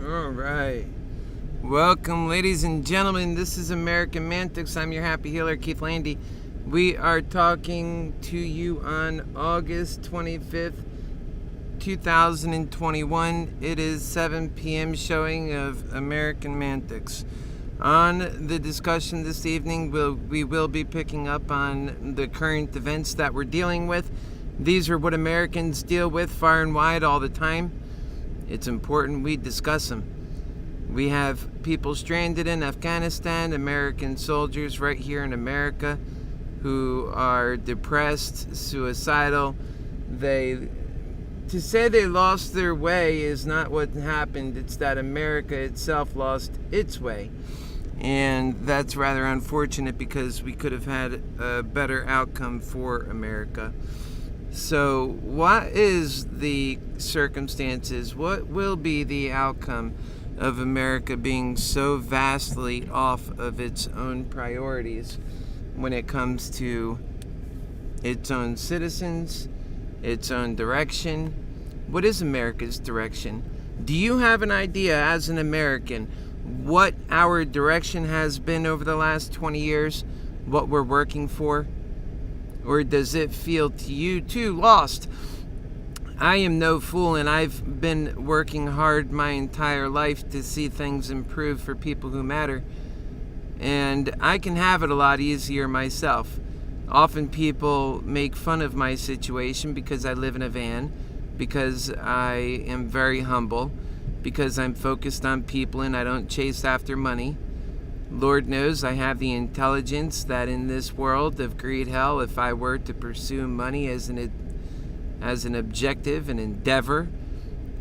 All right. Welcome, ladies and gentlemen. This is AmericanMantics. I'm your happy healer, Keith Landy. We are talking to you on August 25th, 2021. It is 7 p.m. showing of AmericanMantics. On the discussion this evening, we will be picking up on the current events that we're dealing with. These are what Americans deal with far and wide all the time. It's important we discuss them. We have people stranded in Afghanistan, American soldiers right here in America who are depressed, suicidal. To say they lost their way is not what happened. It's that America itself lost its way. And that's rather unfortunate because we could have had a better outcome for America. So what is the circumstances? What will be the outcome of America being so vastly off of its own priorities when it comes to its own citizens, its own direction? What is America's direction? Do you have an idea as an American what our direction has been over the last 20 years? What we're working for? Or does it feel to you too lost? I am no fool, and I've been working hard my entire life to see things improve for people who matter. And I can have it a lot easier myself. Often people make fun of my situation because I live in a van, because I am very humble, because I'm focused on people and I don't chase after money. Lord knows I have the intelligence that in this world of greed hell, if I were to pursue money as an objective, an endeavor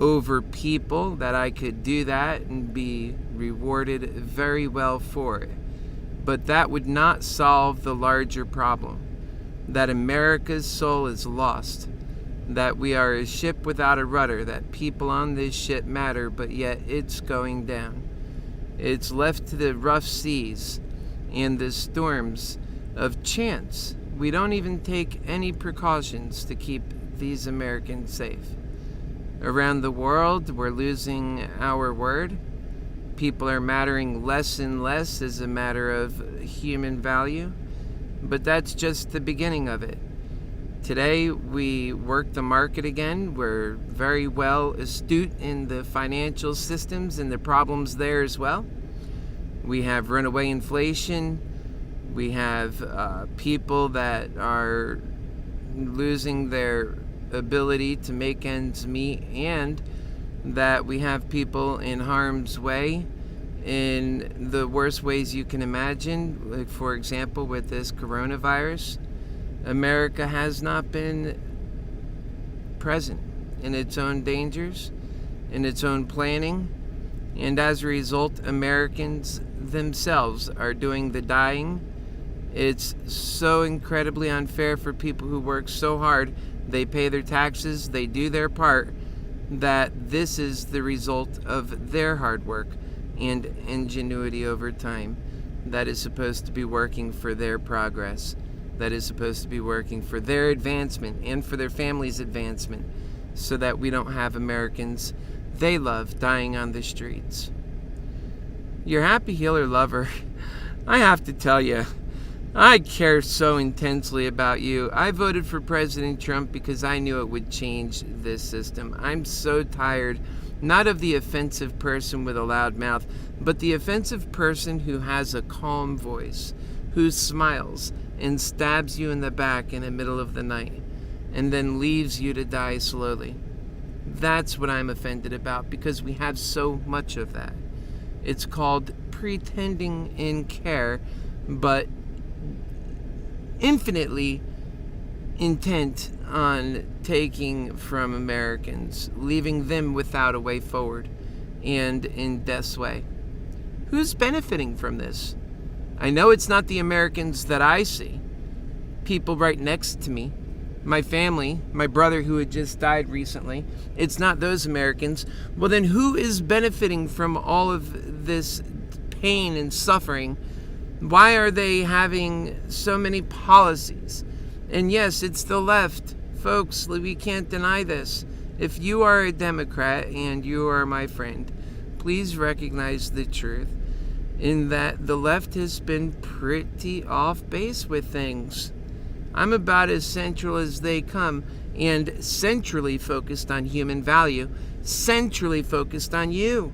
over people, that I could do that and be rewarded very well for it. But that would not solve the larger problem, that America's soul is lost, that we are a ship without a rudder, that people on this ship matter, but yet it's going down. It's left to the rough seas and the storms of chance. We don't even take any precautions to keep these Americans safe. Around the world, we're losing our word. People are mattering less and less as a matter of human value. But that's just the beginning of it. Today, we work the market again. We're very well astute in the financial systems and the problems there as well. We have runaway inflation. We have people that are losing their ability to make ends meet, and that we have people in harm's way in the worst ways you can imagine. Like, for example, with this coronavirus, America has not been present in its own dangers, in its own planning, and as a result, Americans themselves are doing the dying. It's so incredibly unfair for people who work so hard. They pay their taxes, they do their part, that this is the result of their hard work and ingenuity over time that is supposed to be working for their progress, that is supposed to be working for their advancement and for their family's advancement, so that we don't have Americans they love dying on the streets. Your happy healer lover, I have to tell you, I care so intensely about you. I voted for President Trump because I knew it would change this system. I'm so tired, not of the offensive person with a loud mouth, but the offensive person who has a calm voice, who smiles and stabs you in the back in the middle of the night, and then leaves you to die slowly. That's what I'm offended about, because we have so much of that. It's called pretending in care, but infinitely intent on taking from Americans, leaving them without a way forward, and in death's way. Who's benefiting from this? I know it's not the Americans that I see. People right next to me, my family, my brother who had just died recently. It's not those Americans. Well, then who is benefiting from all of this pain and suffering? Why are they having so many policies? And yes, it's the left. Folks, we can't deny this. If you are a Democrat and you are my friend, please recognize the truth in that the left has been pretty off base with things. I'm about as central as they come, and centrally focused on human value, centrally focused on you.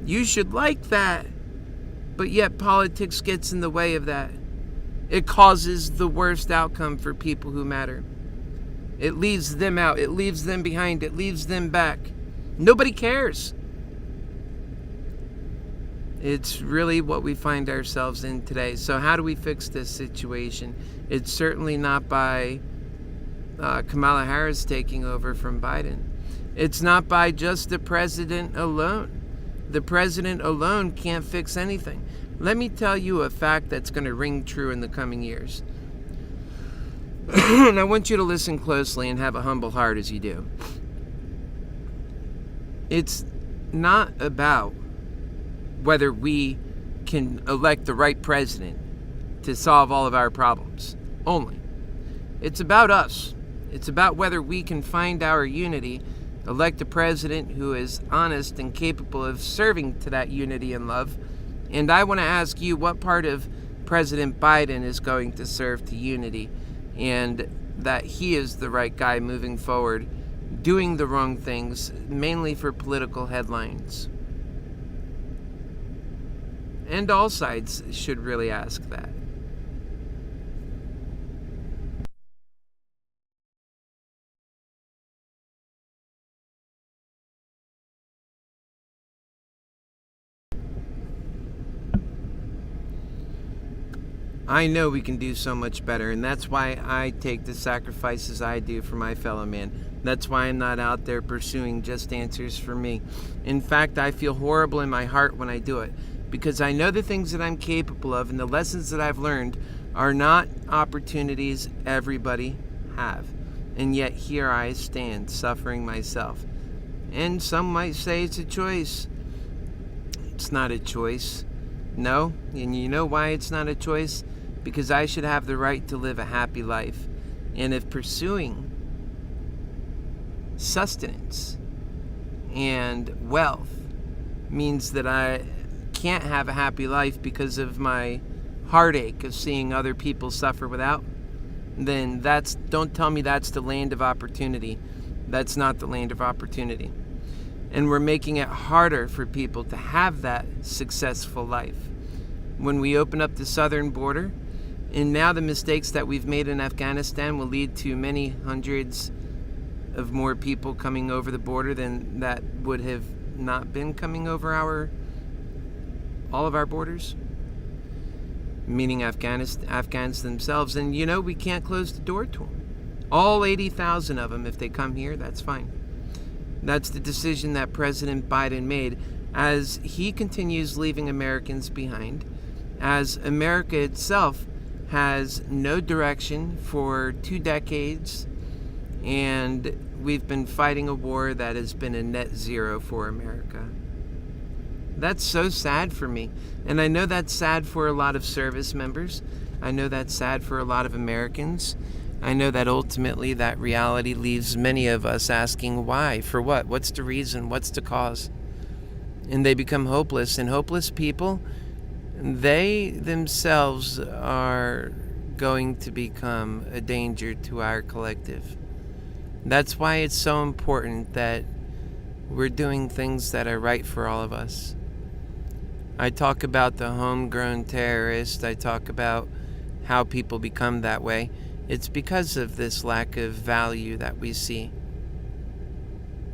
You should like that. But yet politics gets in the way of that. It causes the worst outcome for people who matter. It leaves them out. It leaves them behind. It leaves them back. Nobody cares. It's really what we find ourselves in today. So how do we fix this situation? It's certainly not by Kamala Harris taking over from Biden. It's not by just the president alone. The president alone can't fix anything. Let me tell you a fact that's going to ring true in the coming years. And I want you to listen closely and have a humble heart as you do. It's not about whether we can elect the right president to solve all of our problems only. It's about us. It's about whether we can find our unity, elect a president who is honest and capable of serving to that unity and love. And I want to ask you, what part of President Biden is going to serve to unity, and that he is the right guy moving forward, doing the wrong things, mainly for political headlines? And all sides should really ask that. I know we can do so much better, and that's why I take the sacrifices I do for my fellow man. That's why I'm not out there pursuing just answers for me. In fact, I feel horrible in my heart when I do it, because I know the things that I'm capable of and the lessons that I've learned are not opportunities everybody have. And yet here I stand, suffering myself. And some might say it's a choice. It's not a choice. No, and you know why it's not a choice? Because I should have the right to live a happy life. And if pursuing sustenance and wealth means that I can't have a happy life because of my heartache of seeing other people suffer without, then don't tell me that's the land of opportunity. That's not the land of opportunity. And we're making it harder for people to have that successful life. When we open up the southern border, and now the mistakes that we've made in Afghanistan will lead to many hundreds of more people coming over the border than that would have not been coming over all of our borders, meaning Afghans themselves. And you know, we can't close the door to them. All 80,000 of them, if they come here, that's fine. That's the decision that President Biden made as he continues leaving Americans behind, as America itself has no direction for 2 decades, and we've been fighting a war that has been a net zero for America. That's so sad for me. And I know that's sad for a lot of service members. I know that's sad for a lot of Americans. I know that ultimately that reality leaves many of us asking why, for what, what's the reason, what's the cause? And they become hopeless. And hopeless people, they themselves are going to become a danger to our collective. That's why it's so important that we're doing things that are right for all of us. I talk about the homegrown terrorist. I talk about how people become that way. It's because of this lack of value that we see.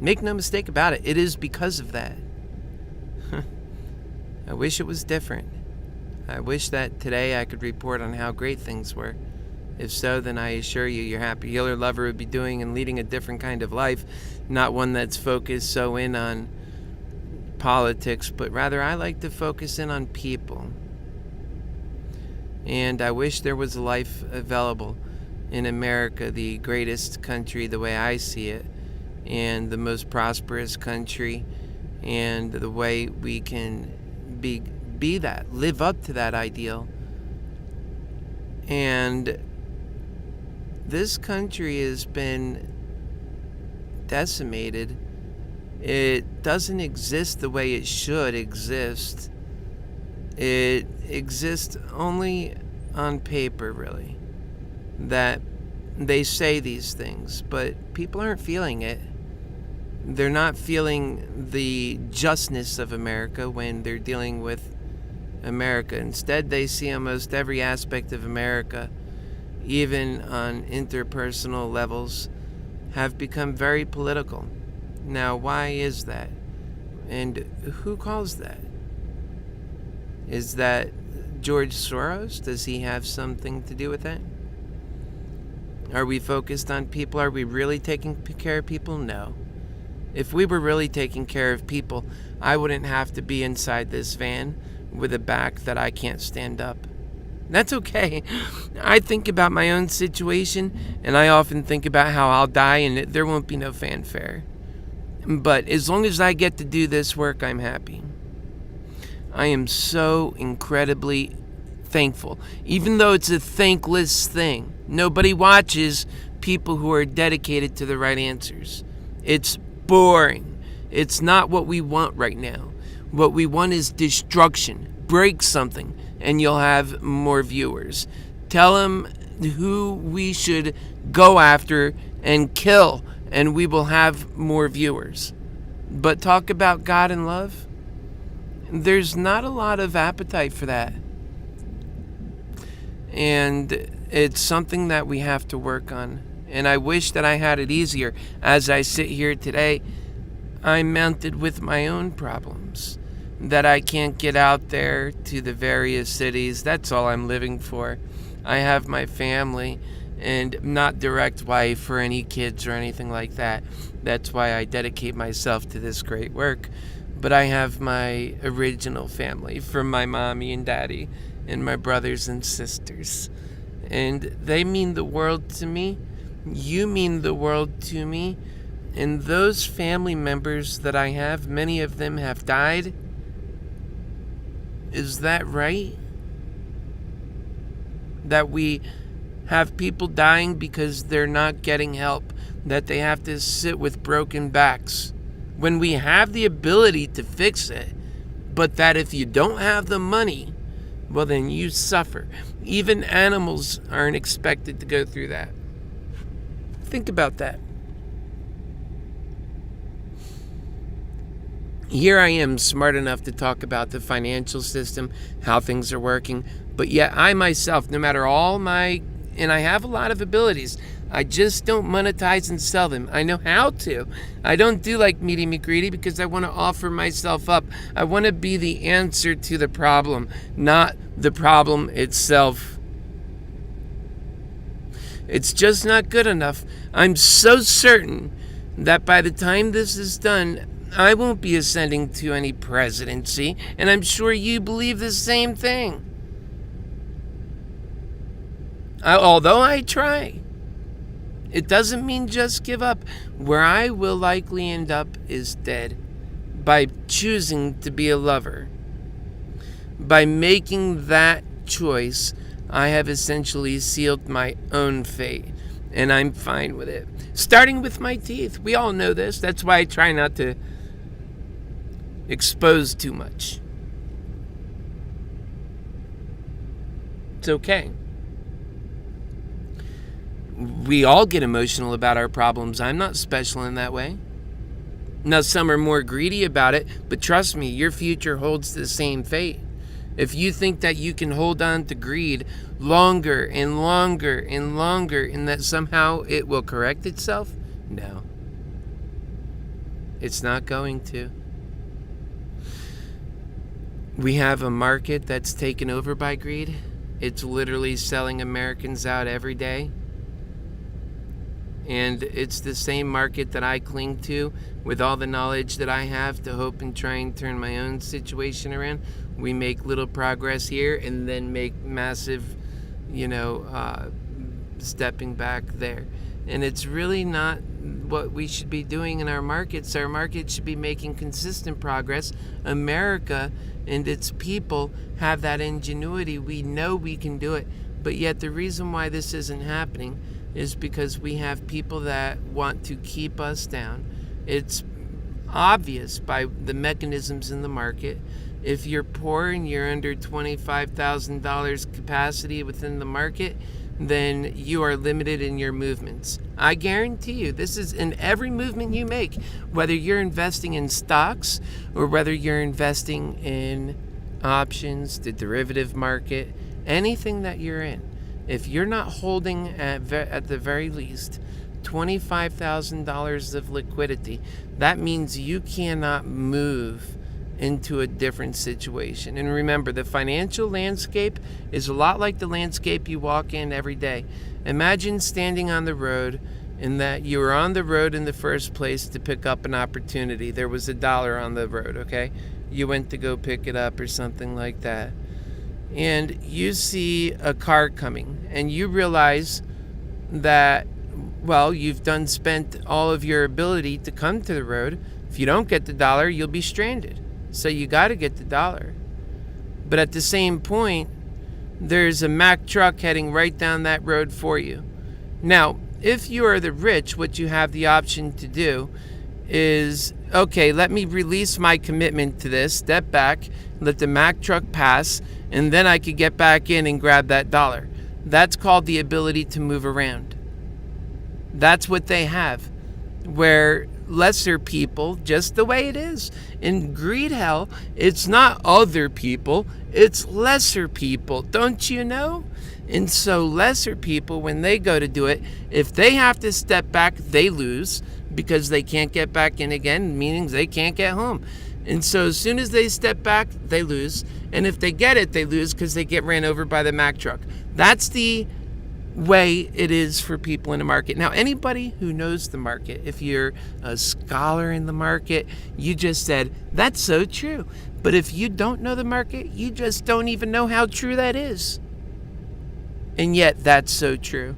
Make no mistake about it. It is because of that. I wish it was different. I wish that today I could report on how great things were. If so, then I assure you your happy healer lover would be doing and leading a different kind of life, not one that's focused so in on politics, but rather I like to focus in on people. And I wish there was a life available in America, the greatest country the way I see it, and the most prosperous country, and the way we can be that, live up to that ideal. And this country has been decimated It doesn't exist the way it should exist. It exists only on paper, really. That they say these things, but people aren't feeling it. They're not feeling the justness of America when they're dealing with America. Instead, they see almost every aspect of America, even on interpersonal levels, have become very political. Now, why is that? And who caused that? Is that George Soros? Does he have something to do with that? Are we focused on people? Are we really taking care of people? No. If we were really taking care of people, I wouldn't have to be inside this van with a back that I can't stand up. That's okay. I think about my own situation, and I often think about how I'll die and there won't be no fanfare. But as long as I get to do this work, I'm happy. I am so incredibly thankful, even though it's a thankless thing. Nobody watches people who are dedicated to the right answers. It's boring. It's not what we want right now. What we want is destruction. Break something, and you'll have more viewers. Tell them who we should go after and kill, and we will have more viewers. But talk about God and love? There's not a lot of appetite for that. And it's something that we have to work on. And I wish that I had it easier. As I sit here today, I'm mounted with my own problems. That I can't get out there to the various cities. That's all I'm living for. I have my family and not direct wife or any kids or anything like that. That's why I dedicate myself to this great work. But I have my original family from my mommy and daddy and my brothers and sisters. And they mean the world to me. You mean the world to me. And those family members that I have, many of them have died. Is that right? That we have people dying because they're not getting help, that they have to sit with broken backs, when we have the ability to fix it, but that if you don't have the money, well, then you suffer. Even animals aren't expected to go through that. Think about that. Here I am, smart enough to talk about the financial system, how things are working, but yet I myself, no matter all my, and I have a lot of abilities, I just don't monetize and sell them. I know how to. I don't do like Meaty McGreedy because I want to offer myself up. I want to be the answer to the problem, not the problem itself. It's just not good enough. I'm so certain that by the time this is done, I won't be ascending to any presidency, and I'm sure you believe the same thing. Although I try, it doesn't mean just give up. Where I will likely end up is dead, by choosing to be a lover. By making that choice, I have essentially sealed my own fate, and I'm fine with it. Starting with my teeth. We all know this. That's why I try not to expose too much. It's okay. We all get emotional about our problems. I'm not special in that way. Now, some are more greedy about it, but trust me, your future holds the same fate. If you think that you can hold on to greed longer and longer and longer, and that somehow it will correct itself, no. It's not going to. We have a market that's taken over by greed. It's literally selling Americans out every day. And it's the same market that I cling to with all the knowledge that I have to hope and try and turn my own situation around. We make little progress here and then make massive, stepping back there. And it's really not what we should be doing in our markets. Our market should be making consistent progress. America and its people have that ingenuity. We know we can do it. But yet the reason why this isn't happening is because we have people that want to keep us down. It's obvious by the mechanisms in the market. If you're poor and you're under $25,000 capacity within the market, then you are limited in your movements. I guarantee you, this is in every movement you make, whether you're investing in stocks or whether you're investing in options, the derivative market, anything that you're in. If you're not holding at the very least $25,000 of liquidity, that means you cannot move into a different situation. And remember, the financial landscape is a lot like the landscape you walk in every day. Imagine standing on the road, and that you were on the road in the first place to pick up an opportunity. There was $1 on the road, okay? You went to go pick it up or something like that. And you see a car coming, and you realize that, well, you've spent all of your ability to come to the road. If you don't get the $1, you'll be stranded. So you got to get the $1. But at the same point, there's a Mack truck heading right down that road for you. Now, if you are the rich, what you have the option to do is, okay, let me release my commitment to this, step back, let the Mack truck pass, and then I could get back in and grab that $1. That's called the ability to move around. That's what they have, where lesser people, just the way it is. In greed hell, it's not other people, it's lesser people, don't you know? And so lesser people, when they go to do it, if they have to step back, they lose because they can't get back in again, meaning they can't get home. And so as soon as they step back, they lose. And if they get it, they lose because they get ran over by the Mack truck. That's the way it is for people in the market. Now, anybody who knows the market, if you're a scholar in the market, you just said, that's so true. But if you don't know the market, you just don't even know how true that is. And yet, that's so true.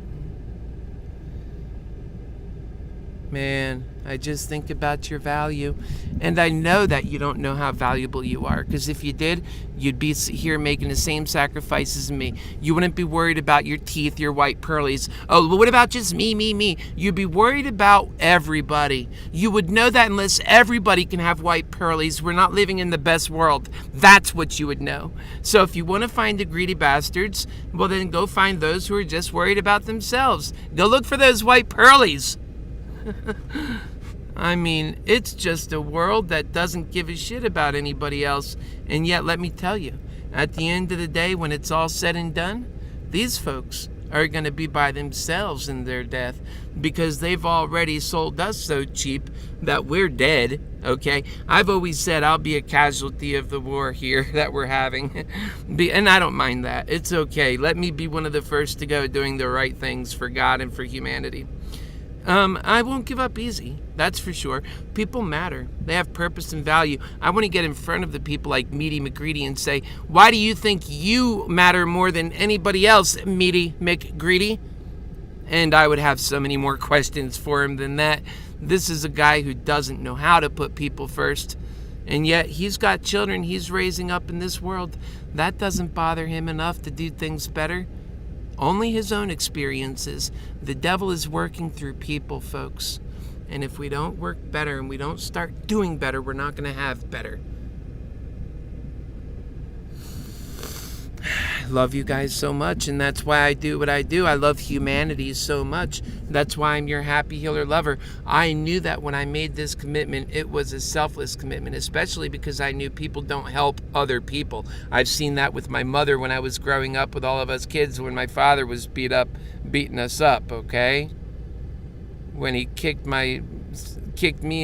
Man, I just think about your value. And I know that you don't know how valuable you are, because if you did, you'd be here making the same sacrifices as me. You wouldn't be worried about your teeth, your white pearlies. Oh, but what about just me? You'd be worried about everybody. You would know that unless everybody can have white pearlies, we're not living in the best world. That's what you would know. So if you want to find the greedy bastards, well, then go find those who are just worried about themselves. Go look for those white pearlies. I mean, it's just a world that doesn't give a shit about anybody else. And yet, let me tell you, at the end of the day, when it's all said and done, these folks are going to be by themselves in their death, because they've already sold us so cheap that we're dead, okay? I've always said I'll be a casualty of the war here that we're having. And I don't mind that. It's okay. Let me be one of the first to go doing the right things for God and for humanity. I won't give up easy, that's for sure. People matter. They have purpose and value. I want to get in front of the people like Meaty McGreedy and say, why do you think you matter more than anybody else, Meaty McGreedy? And I would have so many more questions for him than that. This is a guy who doesn't know how to put people first. And yet he's got children he's raising up in this world. That doesn't bother him enough to do things better. Only his own experiences. The devil is working through people, folks. And if we don't work better and we don't start doing better, we're not going to have better. I love you guys so much, and that's why I do what I do. I love humanity so much. That's why I'm your happy healer lover. I knew that when I made this commitment, it was a selfless commitment, especially because I knew people don't help other people. I've seen that with my mother when I was growing up with all of us kids, when my father was beating us up, okay? When he kicked me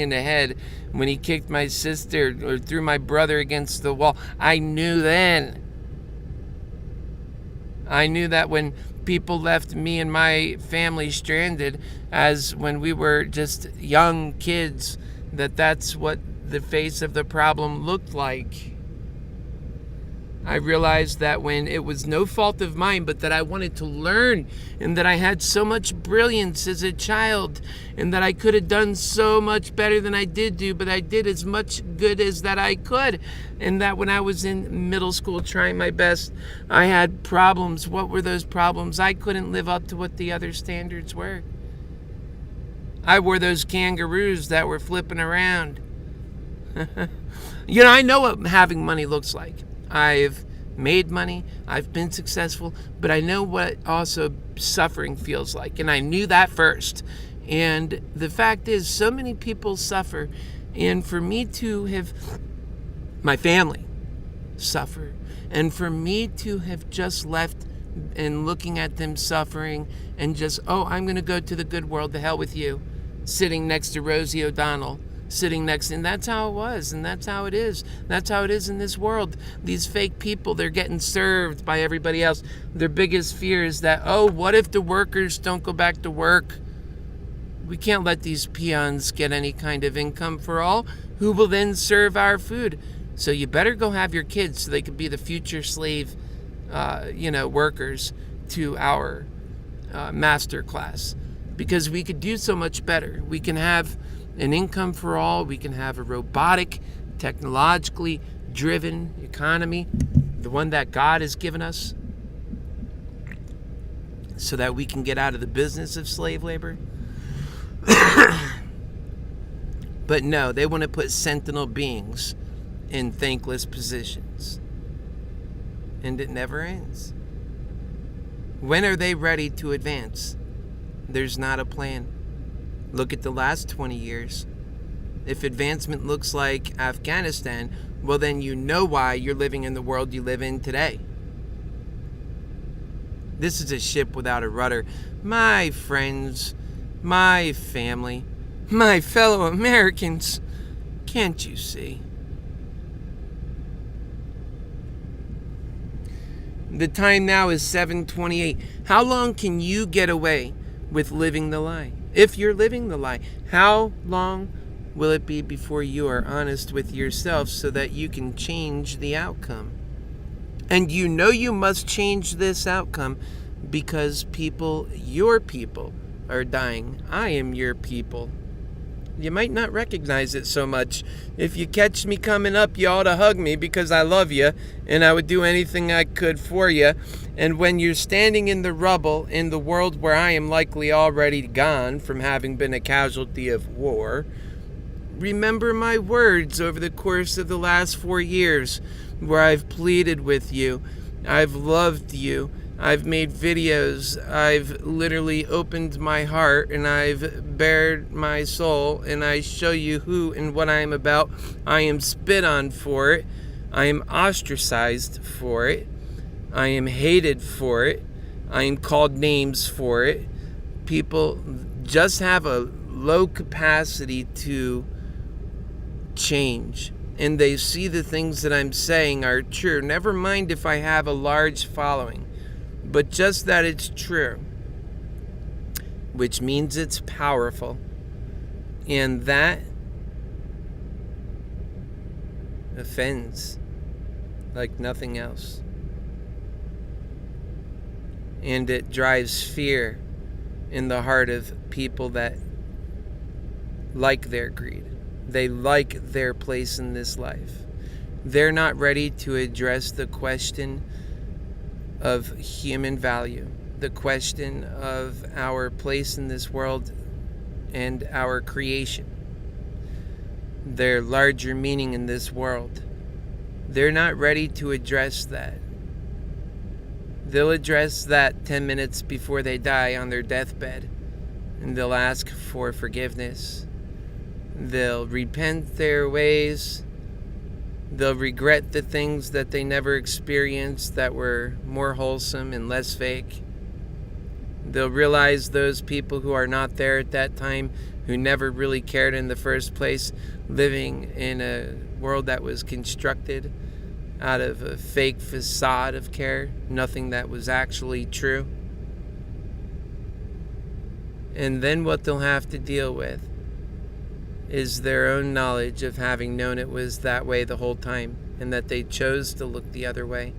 in the head, when he kicked my sister or threw my brother against the wall. I knew then. I knew that when people left me and my family stranded, as when we were just young kids, that's what the face of the problem looked like. I realized that when it was no fault of mine, but that I wanted to learn, and that I had so much brilliance as a child, and that I could have done so much better than I did do, but I did as much good as that I could. And that when I was in middle school trying my best, I had problems. What were those problems? I couldn't live up to what the other standards were. I wore those kangaroos that were flipping around. I know what having money looks like. I've made money, I've been successful, but I know what also suffering feels like. And I knew that first. And the fact is, so many people suffer. And for me to have, my family suffer. And for me to have just left and looking at them suffering and just, I'm going to go to the good world, the hell with you, sitting next to Rosie O'Donnell, and that's how it was, and that's how it is. That's how it is in this world. These fake people, they're getting served by everybody else. Their biggest fear is that, what if the workers don't go back to work? We can't let these peons get any kind of income for all. Who will then serve our food? So you better go have your kids so they could be the future slave, workers to our master class. Because we could do so much better. We can have an income for all. We can have a robotic, technologically driven economy, the one that God has given us, so that we can get out of the business of slave labor. But no, they want to put sentinel beings in thankless positions. And it never ends. When are they ready to advance? There's not a plan. Look at the last 20 years. If advancement looks like Afghanistan, well then you know why you're living in the world you live in today. This is a ship without a rudder. My friends, my family, my fellow Americans, can't you see? The time now is 7:28. How long can you get away with living the lie? If you're living the lie, how long will it be before you are honest with yourself so that you can change the outcome? And you know you must change this outcome because your people, are dying. I am your people. You might not recognize it so much. If you catch me coming up, you ought to hug me because I love you and I would do anything I could for you. And when you're standing in the rubble in the world where I am likely already gone from having been a casualty of war, remember my words over the course of the last 4 years where I've pleaded with you, I've loved you, I've made videos, I've literally opened my heart and I've bared my soul and I show you who and what I am about. I am spit on for it. I am ostracized for it. I am hated for it. I am called names for it. People just have a low capacity to change. And they see the things that I'm saying are true. Never mind if I have a large following. But just that it's true, which means it's powerful, and that offends like nothing else. And it drives fear in the heart of people that like their greed. They like their place in this life. They're not ready to address the question of human value, the question of our place in this world and our creation, their larger meaning in this world. They're not ready to address that. They'll address that 10 minutes before they die on their deathbed, and they'll ask for forgiveness. They'll repent their ways. They'll regret the things that they never experienced that were more wholesome and less fake. They'll realize those people who are not there at that time, who never really cared in the first place, living in a world that was constructed out of a fake facade of care, nothing that was actually true. And then what they'll have to deal with is their own knowledge of having known it was that way the whole time and that they chose to look the other way.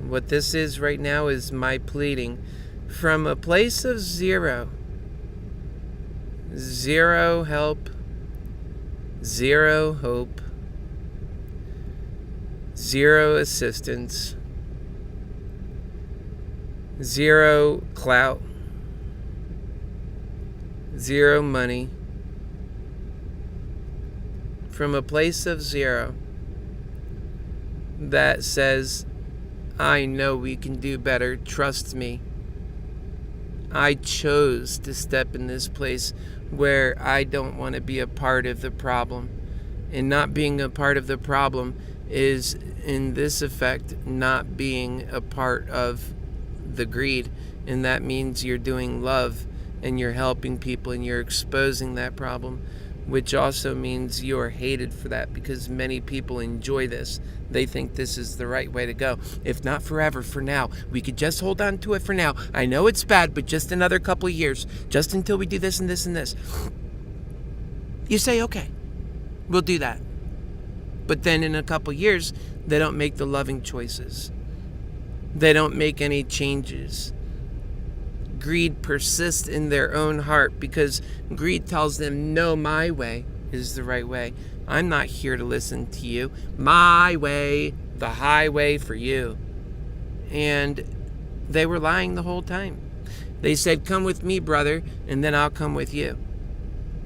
What this is right now is my pleading from a place of zero help, zero hope, zero assistance, zero clout, zero money. from a place of zero that says, I know we can do better, trust me. I chose to step in this place where I don't want to be a part of the problem. And not being a part of the problem is, in this effect, not being a part of the greed. And that means you're doing love and you're helping people and you're exposing that problem, which also means you're hated for that, because many people enjoy this. They think this is the right way to go. If not forever, for now. We could just hold on to it for now. I know it's bad, but just another couple of years, just until we do this and this and this. You say, okay, we'll do that. But then in a couple of years, they don't make the loving choices. They don't make any changes. Greed persists in their own heart because greed tells them, no, my way is the right way. I'm not here to listen to you. My way, the highway for you. And they were lying the whole time. They said, come with me, brother, and then I'll come with you.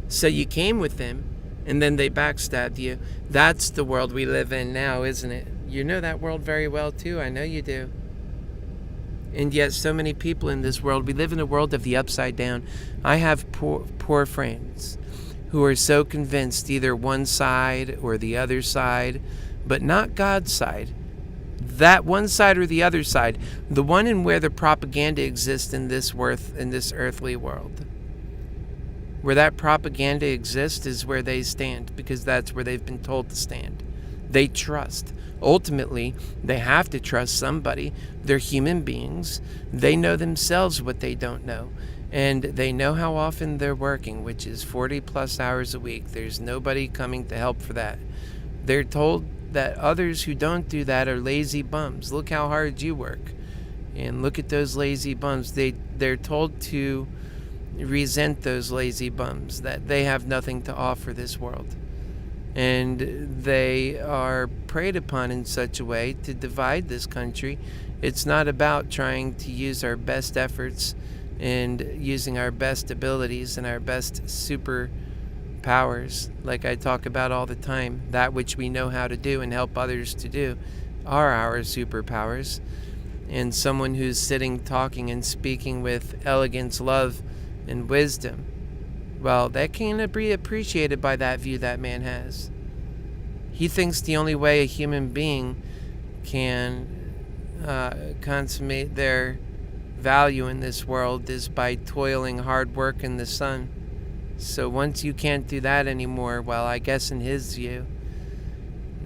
So you came with them, and then they backstabbed you. That's the world we live in now, isn't it? You know that world very well, too. I know you do. And yet so many people in this world, we live in a world of the upside down. I have poor friends who are so convinced either one side or the other side, but not God's side. That one side or the other side, the one in where the propaganda exists in this earthly world. Where that propaganda exists is where they stand, because that's where they've been told to stand. They trust. Ultimately, they have to trust somebody. They're human beings. They know themselves what they don't know. And they know how often they're working, which is 40 plus hours a week. There's nobody coming to help for that. They're told that others who don't do that are lazy bums. Look how hard you work. And look at those lazy bums. They're told to resent those lazy bums, that they have nothing to offer this world. And they are preyed upon in such a way to divide this country. It's not about trying to use our best efforts and using our best abilities and our best superpowers, like I talk about all the time. That which we know how to do and help others to do are our superpowers. And someone who's sitting, talking, and speaking with elegance, love, and wisdom, well, that can't be appreciated by that view that man has. He thinks the only way a human being can consummate their value in this world is by toiling hard work in the sun. So once you can't do that anymore, well, I guess in his view,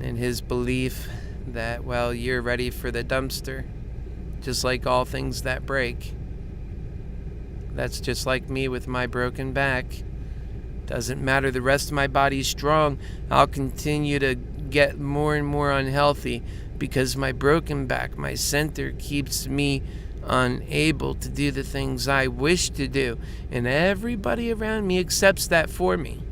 in his belief that, well, you're ready for the dumpster, just like all things that break. That's just like me with my broken back. Doesn't matter, the rest of my body's strong. I'll continue to get more and more unhealthy because my broken back, my center, keeps me unable to do the things I wish to do. And everybody around me accepts that for me.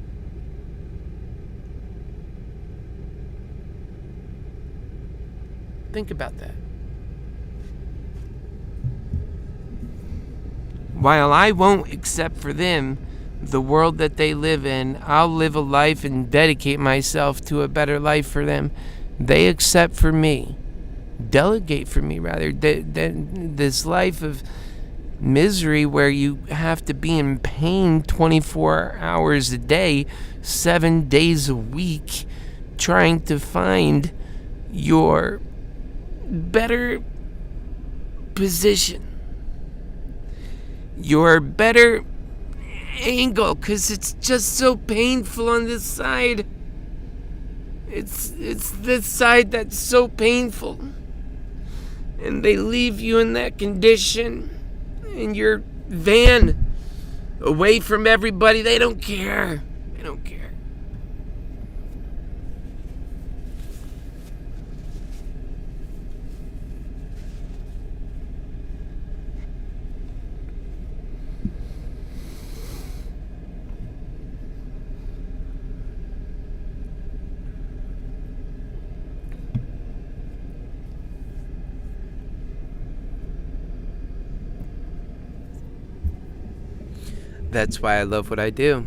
Think about that. While I won't accept for them the world that they live in, I'll live a life and dedicate myself to a better life for them. They accept for me. Delegate for me, rather. This life of misery where you have to be in pain 24 hours a day, 7 days a week, trying to find your better position, your better angle, because it's just so painful on this side. It's this side that's so painful. And they leave you in that condition in your van, away from everybody. They don't care. They don't care. That's why I love what I do.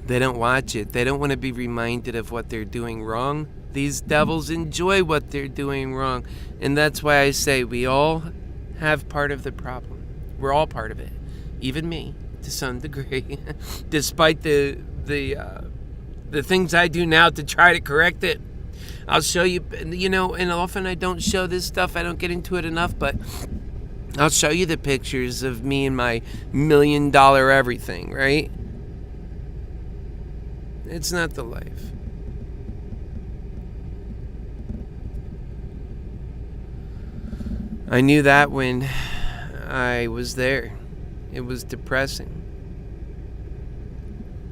They don't watch it. They don't want to be reminded of what they're doing wrong. These devils enjoy what they're doing wrong. And that's why I say we all have part of the problem. We're all part of it. Even me, to some degree. Despite the things I do now to try to correct it. I'll show you, and often I don't show this stuff. I don't get into it enough, but I'll show you the pictures of me and my $1 million everything, right? It's not the life. I knew that when I was there. It was depressing.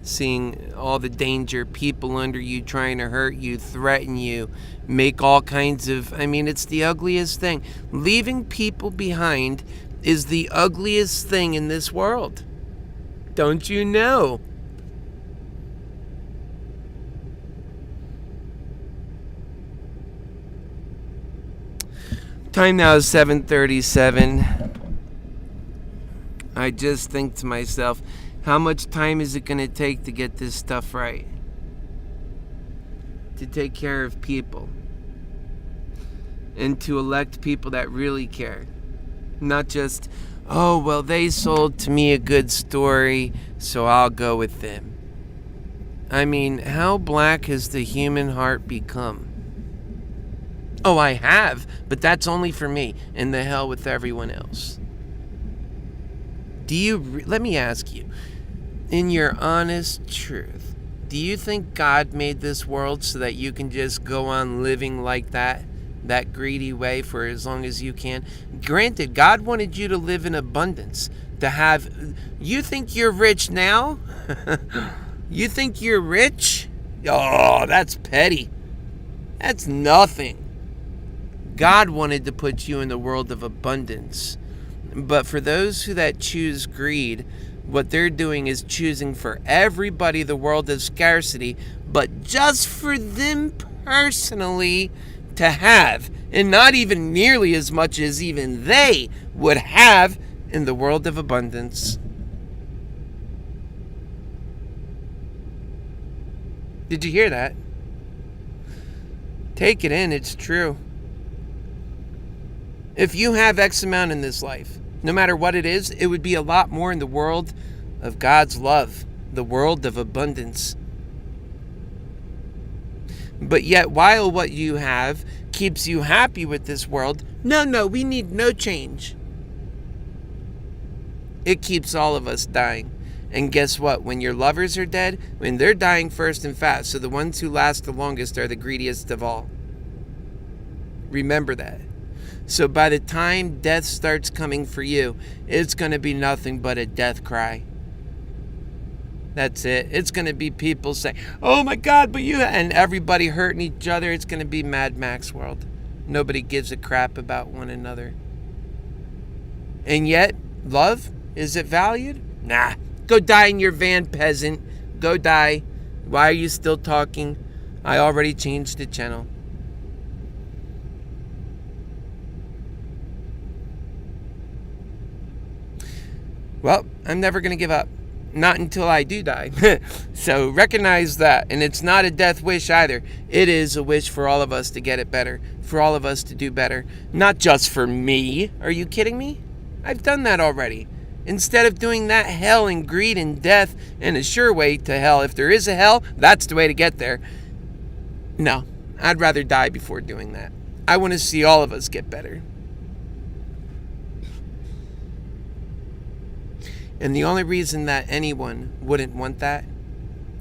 Seeing all the danger, people under you trying to hurt you, threaten you, make all kinds of... it's the ugliest thing. Leaving people behind is the ugliest thing in this world. Don't you know? Time now is 7:37. I just think to myself, how much time is it going to take to get this stuff right? To take care of people. And to elect people that really care. Not just, oh, well, they sold to me a good story, so I'll go with them. How black has the human heart become? Oh, I have, but that's only for me, and the hell with everyone else. Let me ask you, in your honest truth, do you think God made this world so that you can just go on living like that greedy way for as long as you can? Granted, God wanted you to live in abundance, to have... You think you're rich now? You think you're rich? Oh, that's petty. That's nothing. God wanted to put you in the world of abundance. But for those that choose greed, what they're doing is choosing for everybody the world of scarcity, but just for them personally to have, and not even nearly as much as even they would have in the world of abundance. Did you hear that? Take it in, it's true. If you have X amount in this life, no matter what it is, it would be a lot more in the world of God's love, the world of abundance. But yet, while what you have keeps you happy with this world, no, we need no change. It keeps all of us dying. And guess what? When your lovers are dead, when they're dying first and fast, so the ones who last the longest are the greediest of all. Remember that. So by the time death starts coming for you, it's going to be nothing but a death cry. That's it. It's going to be people saying, oh my God, but you... And everybody hurting each other. It's going to be Mad Max world. Nobody gives a crap about one another. And yet, love, is it valued? Nah. Go die in your van, peasant. Go die. Why are you still talking? I already changed the channel. Well, I'm never going to give up. Not until I do die. So recognize that. And it's not a death wish either. It is a wish for all of us to get it better. For all of us to do better. Not just for me. Are you kidding me? I've done that already. Instead of doing that, hell and greed and death and a sure way to hell. If there is a hell, that's the way to get there. No, I'd rather die before doing that. I want to see all of us get better. And the only reason that anyone wouldn't want that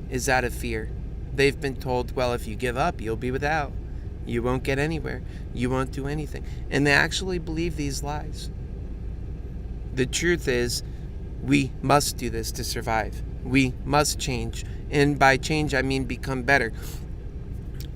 is out of fear. They've been told, well, if you give up, you'll be without. You won't get anywhere. You won't do anything. And they actually believe these lies. The truth is, we must do this to survive. We must change. And by change, I mean become better.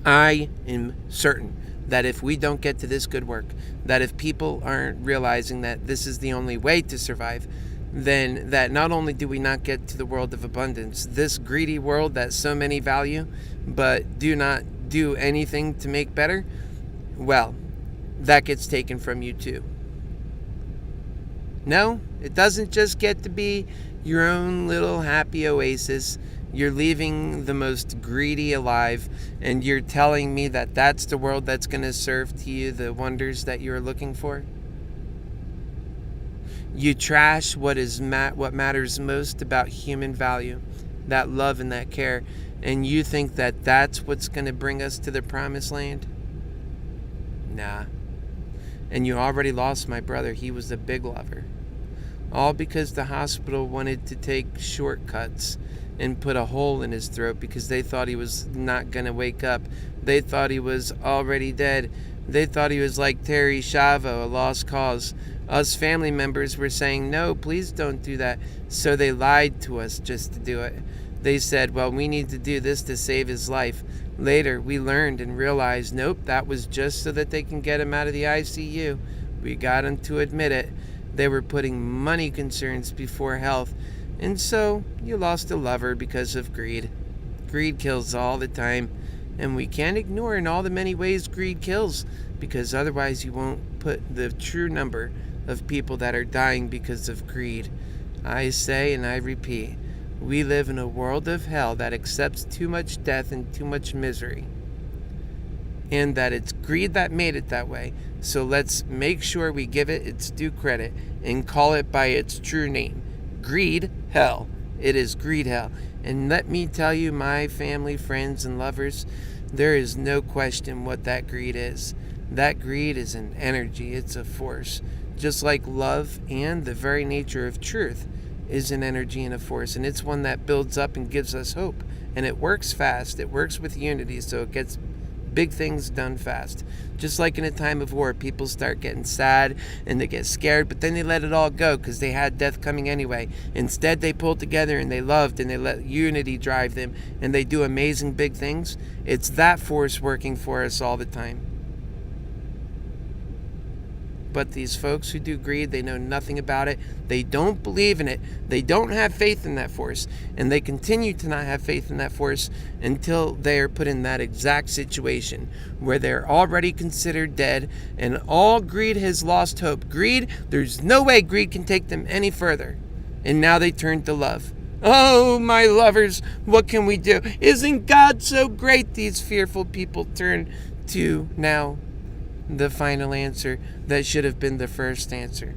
I am certain that if we don't get to this good work, that if people aren't realizing that this is the only way to survive, then that not only do we not get to the world of abundance, this greedy world that so many value, but do not do anything to make better, well, that gets taken from you too. No, it doesn't just get to be your own little happy oasis. You're leaving the most greedy alive, and you're telling me that that's the world that's going to serve to you the wonders that you're looking for? You trash what matters most about human value, that love and that care, and you think that that's what's going to bring us to the promised land? Nah. And you already lost my brother. He was a big lover. All because the hospital wanted to take shortcuts and put a hole in his throat because they thought he was not going to wake up. They thought he was already dead. They thought he was like Terry Schiavo, a lost cause. Us family members were saying, no, please don't do that. So they lied to us just to do it. They said, well, we need to do this to save his life. Later, we learned and realized, nope, that was just so that they can get him out of the ICU. We got him to admit it. They were putting money concerns before health. And so, you lost a lover because of greed. Greed kills all the time. And we can't ignore in all the many ways greed kills, because otherwise you won't put the true number of people that are dying because of greed. I say and I repeat, we live in a world of hell that accepts too much death and too much misery. And that it's greed that made it that way. So let's make sure we give it its due credit and call it by its true name. Greed hell. It is greed hell. And let me tell you, my family, friends, and lovers, there is no question what that greed is. That greed is an energy. It's a force. Just like love and the very nature of truth is an energy and a force, and it's one that builds up and gives us hope, and it works fast. It works with unity, so it gets big things done fast. Just like in a time of war, people start getting sad and they get scared, but then they let it all go because they had death coming anyway. Instead, they pulled together and they loved and they let unity drive them, and they do amazing big things. It's that force working for us all the time. But these folks who do greed, they know nothing about it. They don't believe in it. They don't have faith in that force. And they continue to not have faith in that force until they are put in that exact situation where they're already considered dead and all greed has lost hope. Greed, there's no way greed can take them any further. And now they turn to love. Oh, my lovers, what can we do? Isn't God so great? These fearful people turn to now the final answer that should have been the first answer.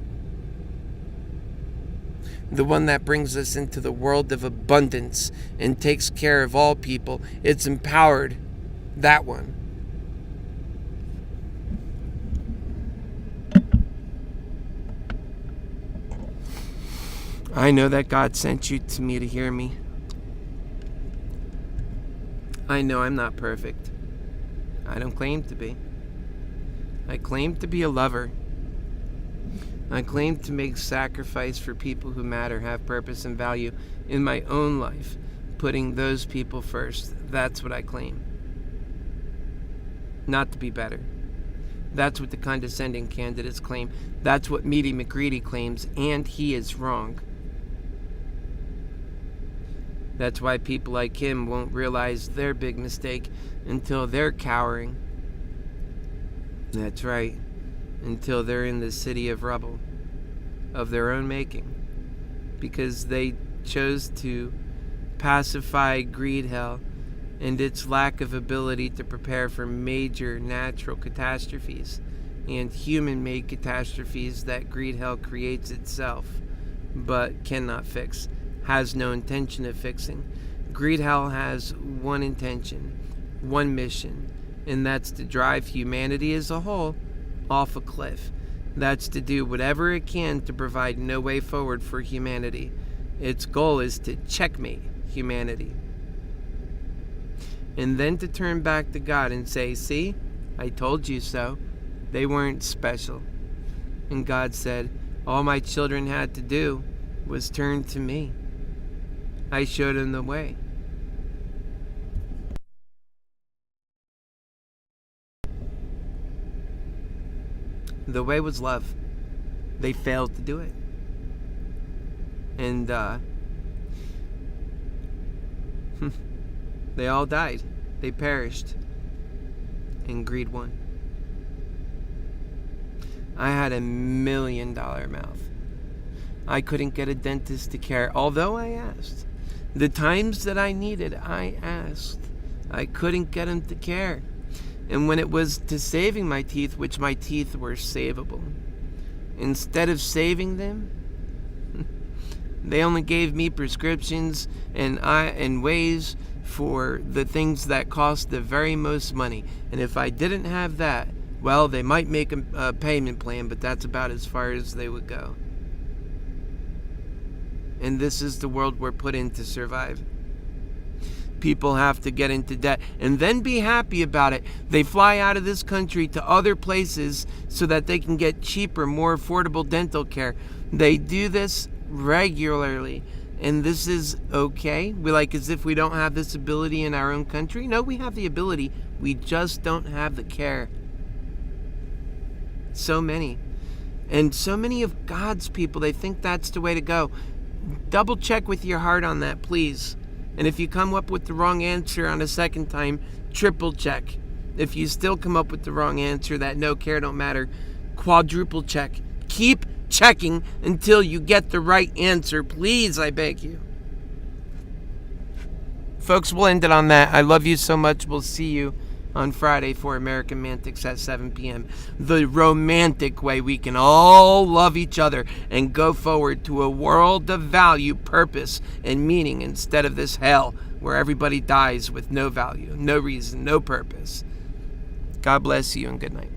The one that brings us into the world of abundance and takes care of all people. It's empowered. That one. I know that God sent you to me to hear me. I know I'm not perfect. I don't claim to be. I claim to be a lover. I claim to make sacrifice for people who matter, have purpose and value in my own life, putting those people first. That's what I claim. Not to be better. That's what the condescending candidates claim. That's what Meaty McGreedy claims, and he is wrong. That's why people like him won't realize their big mistake until they're cowering. That's right, until they're in the city of rubble of their own making, because they chose to pacify greed hell and its lack of ability to prepare for major natural catastrophes and human-made catastrophes that greed hell creates itself but cannot fix, has no intention of fixing. Greed hell has one intention, one mission, and that's to drive humanity as a whole off a cliff. That's to do whatever it can to provide no way forward for humanity. Its goal is to checkmate humanity. And then to turn back to God and say, see, I told you so. They weren't special. And God said, all my children had to do was turn to me. I showed them the way. The way was love. They failed to do it. And they all died. They perished. And greed won. I had $1 million mouth. I couldn't get a dentist to care, although I asked. The times that I needed, I asked. I couldn't get him to care. And when it was to saving my teeth, which my teeth were savable, instead of saving them, they only gave me prescriptions and ways for the things that cost the very most money. And if I didn't have that, well, they might make a payment plan, but that's about as far as they would go. And this is the world we're put in to survive. People have to get into debt and then be happy about it. They fly out of this country to other places so that they can get cheaper, more affordable dental care. They do this regularly, and this is okay. We like as if we don't have this ability in our own country. No, we have the ability. We just don't have the care. So many. And so many of God's people, they think that's the way to go. Double check with your heart on that, please. And if you come up with the wrong answer on a second time, triple check. If you still come up with the wrong answer, that no care, don't matter, quadruple check. Keep checking until you get the right answer, please, I beg you. Folks, we'll end it on that. I love you so much. We'll see you on Friday for American Mantics at 7 p.m. The romantic way we can all love each other and go forward to a world of value, purpose, and meaning instead of this hell where everybody dies with no value, no reason, no purpose. God bless you and good night.